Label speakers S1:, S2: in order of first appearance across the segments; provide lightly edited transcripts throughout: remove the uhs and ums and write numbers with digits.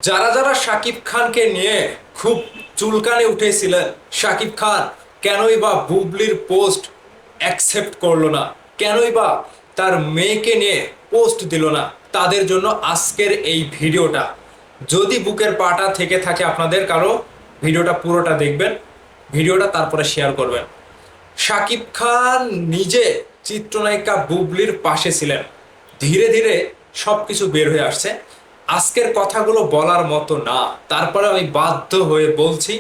S1: যারা যারা শাকিব খানকে নিয়ে খুব চুলকানে উঠেছিলেন, শাকিব খান কেনই বা বুবলির পোস্ট অ্যাকসেপ্ট করলো না, কেনই বা তার মেয়েকে নিয়ে পোস্ট দিল না, তাদের জন্য আজকের এই ভিডিওটা। যদি বুকের পাটা থেকে থাকে আপনাদের কারো, ভিডিওটা পুরোটা দেখবেন, ভিডিওটা তারপরে শেয়ার করবেন। শাকিব খান নিজে চিত্রনায়িকা বুবলির পাশে ছিলেন, ধীরে ধীরে সবকিছু বের হয়ে আসছে। আজকের কথাগুলো বলার মতো না, তারপরে আমি বাধ্য হয়ে বলছি,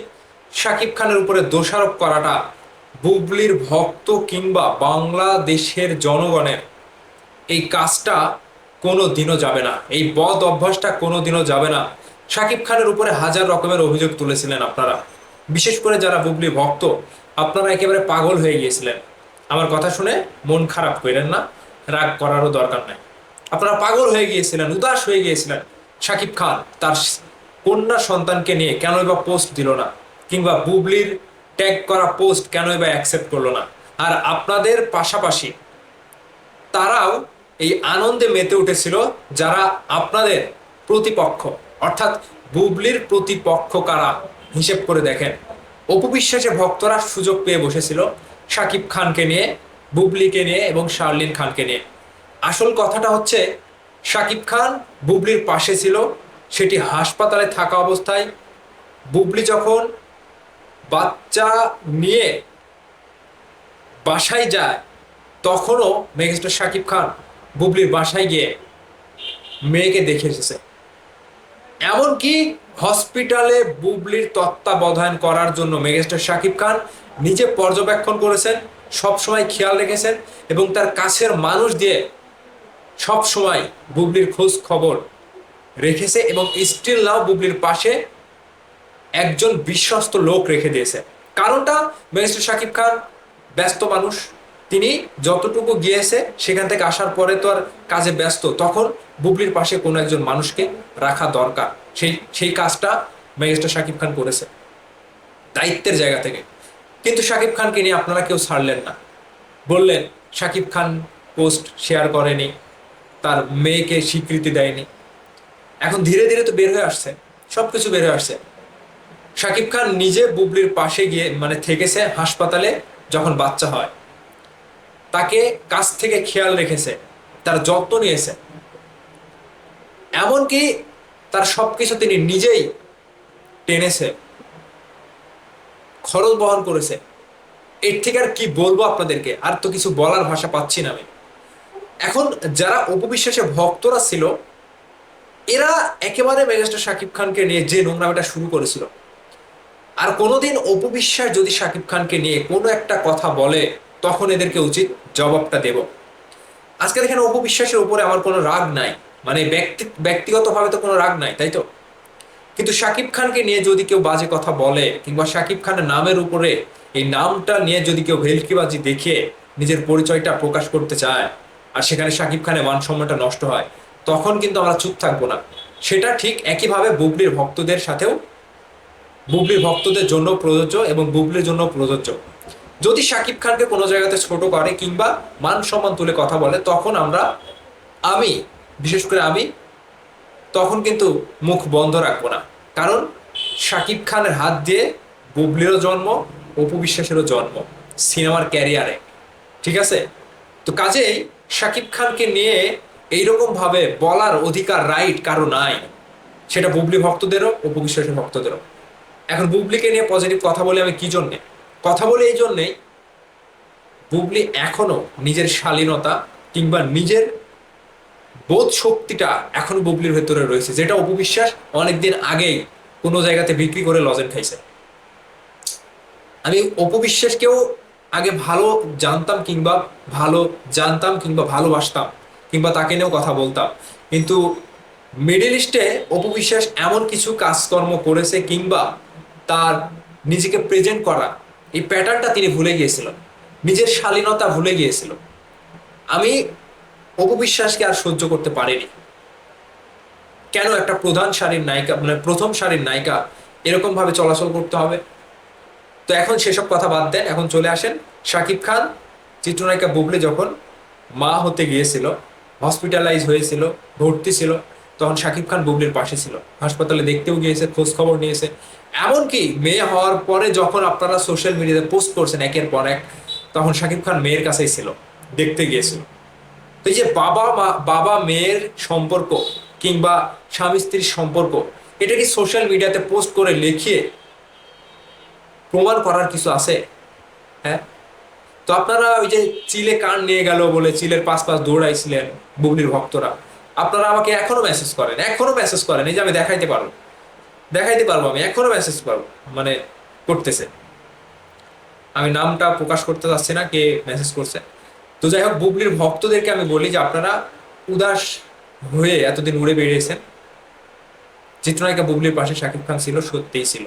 S1: শাকিব খানের উপরে দোষারোপ করাটা বুবলির ভক্ত কিংবা বাংলাদেশের জনগণের এই কাজটা কোনো দিনও যাবে না, এই বদ অভ্যাসটা কোনো দিনও যাবে না। শাকিব খানের উপরে হাজার রকমের অভিযোগ তুলেছিলেন আপনারা, বিশেষ করে যারা বুবলি ভক্ত, আপনারা একেবারে পাগল হয়ে গিয়েছিলেন। আমার কথা শুনে মন খারাপ করেন না, রাগ করারও দরকার নাই। আপনারা পাগল হয়ে গিয়েছিলেন, উদাস হয়ে গিয়েছিলেন। শাকিব খান তার কন্যা সন্তানকে নিয়ে কেনই বা পোস্ট দিল না, কিংবা বুবলির ট্যাগ করা পোস্ট কেনই বা অ্যাকসেপ্ট করলো না। আর আপনাদের পাশাপাশি তারাও এই আনন্দে মেতে উঠেছিল যারা আপনাদের প্রতিপক্ষ, অর্থাৎ বুবলির প্রতিপক্ষ কারা হিসেব করে দেখেন। অপু বিশ্বাসের ভক্তরা সুযোগ পেয়ে বসেছিল শাকিব খানকে নিয়ে, বুবলিকে নিয়ে এবং শার্লিন খানকে নিয়ে। আসল কথাটা হচ্ছে, শাকিব খান বুবলির পাশে ছিল, সেটি হাসপাতালে থাকা অবস্থায়। বুবলি যখন বাচ্চা নিয়ে বাসায় যায়, তখনও মেগাস্টার শাকিব খান বুবলির বাসায় গিয়ে মেয়েকে দেখে এসেছে। এমনকি হসপিটালে বুবলির তত্ত্বাবধান করার জন্য মেগাস্টার শাকিব খান নিজে পর্যবেক্ষণ করেছেন, সব সময় খেয়াল রেখেছেন এবং তার কাছের মানুষ দিয়ে সব সময় বুবলির খোঁজ খবর রেখেছে এবং স্টিল নাও বুবলির পাশে একজন বিশ্বস্ত লোক রেখে দিয়েছে। কারণটা, ব্যারিস্টার শাকিব খান ব্যস্ত মানুষ, তিনি যতটুকু গিয়েছে সেখান থেকে আসার পরে তো আর কাজে ব্যস্ত, তখন বুবলির পাশে কোনো একজন মানুষকে রাখা দরকার। সেই কাজটা ব্যারিস্টার শাকিব খান করেছে দায়িত্বের জায়গা থেকে। কিন্তু শাকিব খানকে নিয়ে আপনারা কেউ ছাড়লেন না, বললেন শাকিব খান পোস্ট শেয়ার করেনি, তার মেয়েকে স্বীকৃতি দেয়নি। এখন ধীরে ধীরে তো বের হয়ে আসছে, সবকিছু বের হয়ে আসছে। শাকিব খান নিজে বুবলির পাশে গিয়ে মানে থেকেছে হাসপাতালে, যখন বাচ্চা হয় তাকে কাছ থেকে খেয়াল রেখেছে, তার যত্ন নিয়েছে, এমনকি তার সবকিছু তিনি নিজেই টেনেছে, খরচ বহন করেছে। এর থেকে আর কি বলবো আপনাদেরকে, আর তো কিছু বলার ভাষা পাচ্ছি না আমি। এখন যারা অপবিশ্বাসের ভক্তরা ছিল, এরা একেবারে মেগাস্টার শাকিব খানকে নিয়ে যে নোংরামিটা শুরু করেছিল, আর কোনোদিন অপবিশ্বাস যদি শাকিব খানকে নিয়ে কোনো একটা কথা বলে, তখন এদেরকে উচিত জবাবটা দেব। আজকে দেখেন, অপবিশ্বাসের উপরে আমার কোনো রাগ নাই, মানে ব্যক্তিগতভাবে তো কোনো রাগ নাই, তাই তো। কিন্তু শাকিব খানকে নিয়ে যদি কেউ বাজে কথা বলে, কিংবা শাকিব খানের নামের উপরে এই নামটা নিয়ে যদি কেউ ভেলকিবাজি দেখে নিজের পরিচয়টা প্রকাশ করতে চায়, আর সেখানে শাকিব খানের মান সম্মানটা নষ্ট হয়, তখন কিন্তু আমরা চুপ থাকবো না। সেটা ঠিক একইভাবে বুবলির ভক্তদের সাথেও, বুবলির ভক্তদের জন্য প্রযোজ্য এবং বুবলির জন্য প্রযোজ্য। যদি শাকিব খানকে কোনো জায়গাতে ছোট করে কিংবা মান সম্মান তুলে কথা বলে, তখন আমি বিশেষ করে আমি তখন কিন্তু মুখ বন্ধ রাখবো না। কারণ শাকিব খানের হাত দিয়ে বুবলিরও জন্ম, অপু বিশ্বাসেরও জন্ম সিনেমার ক্যারিয়ারে, ঠিক আছে। তো কাজেই শাকিব খানকে নিয়ে এইরকম ভাবে বলার অধিকার, রাইট কারো নাই, সেটা বুবলি ভক্তদেরও, অপু বিশ্বাসের ভক্তদেরও। এখন বুবলিকে নিয়ে পজিটিভ কথা বলে আমি কি জন্যে কথা বলি, এই জন্যেই বুবলি এখনো নিজের শালীনতা কিংবা নিজের বোধ শক্তিটা এখনো বুবলির ভেতরে রয়েছে, যেটা অপু বিশ্বাস অনেকদিন আগেই কোনো জায়গাতে বিক্রি করে লজেন খাইছে। আমি অপু বিশ্বাসকেও আগে ভালো জানতাম কিংবা ভালোবাসতাম, কিংবা তাকে নিয়েও কথা বলতাম। কিন্তু মিডল ইস্টে অপু বিশ্বাস এমন কিছু কাজকর্ম করেছে, কিংবা তার নিজেকে প্রেজেন্ট করা এই প্যাটার্নটা তিনি ভুলে গিয়েছিল, নিজের শালীনতা ভুলে গিয়েছিল। আমি অপু বিশ্বাসকে আর সহ্য করতে পারিনি। কেন একটা প্রধান সারির নায়িকা, মানে প্রথম সারির নায়িকা, এরকম ভাবে চলাচল করতে হবে? তো এখন সেসব কথা বাদ দেন, এখন চলে আসেন শাকিব খান চিত্রনায়িকা বুবলি যখন মা হতে গিয়েছিল, হসপিটালাইজ হয়েছিল, ভর্তি ছিল, তখন শাকিব খান বুবলির পাশে ছিল, হাসপাতালে দেখতেও গিয়েছে, খোঁজ খবর নিয়েছে। এমনকি মেয়ে হওয়ার পরে যখন আপনারা সোশ্যাল মিডিয়াতে পোস্ট করছেন একের পর এক, তখন শাকিব খান মেয়ের কাছেই ছিল, দেখতে গিয়েছিল। তো এই যে বাবা মেয়ের সম্পর্ক কিংবা স্বামী স্ত্রীর সম্পর্ক, এটা কি সোশ্যাল মিডিয়াতে পোস্ট করে লিখিয়ে প্রমাণ করার কিছু আছে? হ্যাঁ। তো আপনারা ওই যে চিলে কান নিয়ে গেল বলে চিলের পাশ পাশ দৌড়াইছিলেন বুবলির ভক্তরা, আপনারা আমাকে এখনো মেসেজ করেন, এখনো মেসেজ করেন, এই যে আমি দেখাইতে পারবো, আমি এখনো মেসেজ পারবো, মানে করতেছে। আমি নামটা প্রকাশ করতে চাচ্ছি না কে মেসেজ করছে। তো যাই হোক, বুবলির ভক্তদেরকে আমি বলি যে আপনারা উদাস হয়ে এতদিন উড়ে বেরিয়েছেন। চিত্রনায়িকা বুবলির পাশে শাকিব খান ছিল, সত্যিই ছিল,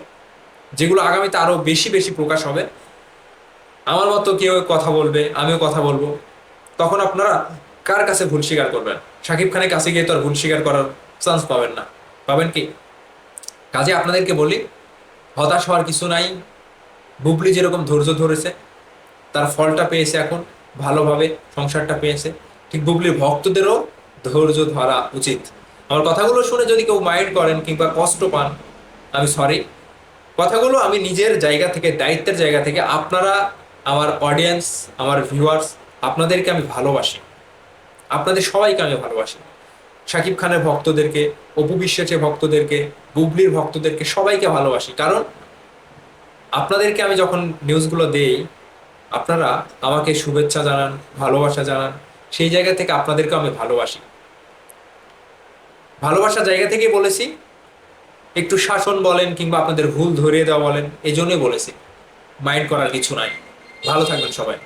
S1: যেগুলো আগামীতে আরো বেশি বেশি প্রকাশ হবে। আমার মতো কেউ কথা বলবে, আমিও কথা বলবো, তখন আপনারা কার কাছে ভুল স্বীকার করবেন? শাকিব খানের কাছে গিয়ে তো আর ভুল স্বীকার করার চান্স পাবেন না, পাবেন কি? কাজে আপনাদেরকে বলি, হতাশ হওয়ার কিছু নাই। বুবলি যেরকম ধৈর্য ধরেছে, তার ফলটা পেয়েছে, এখন ভালোভাবে সংসারটা পেয়েছে। ঠিক বুবলির ভক্তদেরও ধৈর্য ধরা উচিত। আমার কথাগুলো শুনে যদি কেউ মাইন্ড করেন কিংবা কষ্ট পান, আমি সরি। কথাগুলো আমি নিজের জায়গা থেকে, দায়িত্বের জায়গা থেকে, আপনারা আমার অডিয়েন্স, আমার ভিউয়ার্স, আপনাদেরকে আমি ভালোবাসি, আপনাদের সবাইকে আমি ভালোবাসি। শাকিব খানের ভক্তদেরকে, অপু বিশ্বাসের ভক্তদেরকে, বুবলির ভক্তদেরকে, সবাইকে ভালোবাসি। কারণ আপনাদেরকে আমি যখন নিউজগুলো দেই, আপনারা আমাকে শুভেচ্ছা জানান, ভালোবাসা জানান, সেই জায়গা থেকে আপনাদেরকে আমি ভালোবাসি। ভালোবাসার জায়গা থেকেই বলেছি, একটু শাসন বলেন কিংবা আপনাদের ভুল ধরিয়ে দেওয়া বলেন, এই জন্যই বলেছি। মাইন্ড করার কিছু নাই। ভালো থাকবেন সবাই।